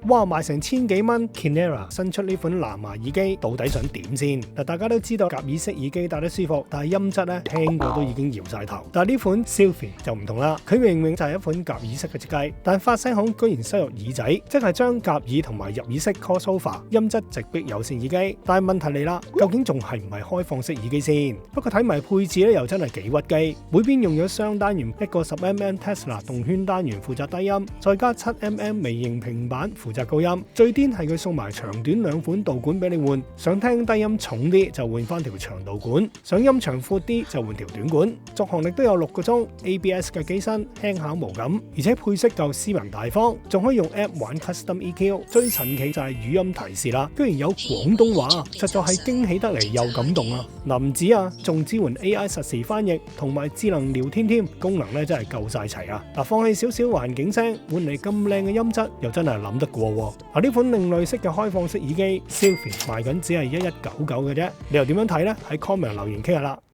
哇，賣成千幾蚊 Kinera 新出呢款藍牙耳機到底想點先？嗱，大家都知道夾耳式耳機戴得舒服，但係音質咧聽過都已經搖晒頭。但係呢款 Sylphy 就唔同啦，佢明明就係一款夾耳式嘅設計，但發聲孔居然塞入耳仔，即係將夾耳同埋入耳式 crossover 音質直逼有線耳機。但係問題嚟啦，究竟仲係唔係開放式耳機先？不過睇埋配置咧，又真係幾屈機。每邊用咗雙單元，一個10mm Tesla 動圈單元負責低音，再加7mm 微型平板負責高音。最癲係佢送埋長短兩款導管俾你換，想聽低音重啲就換翻條長導管，想音長闊啲就換條短管。續航力都有6個鐘 ，ABS 嘅機身輕巧無感，而且配色夠斯文大方，仲可以用 App 玩 Custom EQ。最神奇就係語音提示啦，居然有廣東話，實在係驚喜得嚟又感動啊！唔止啊，仲支援 AI 實時翻譯同埋智能聊天添，功能咧真係夠晒齊啊！放棄少少環境聲，換嚟咁靚嘅音質，又真係諗得過喎。呢款另類式嘅開放式耳機 Sylphy 賣緊只係1199嘅啫，你又點樣睇呢？喺 comment 留言傾下啦。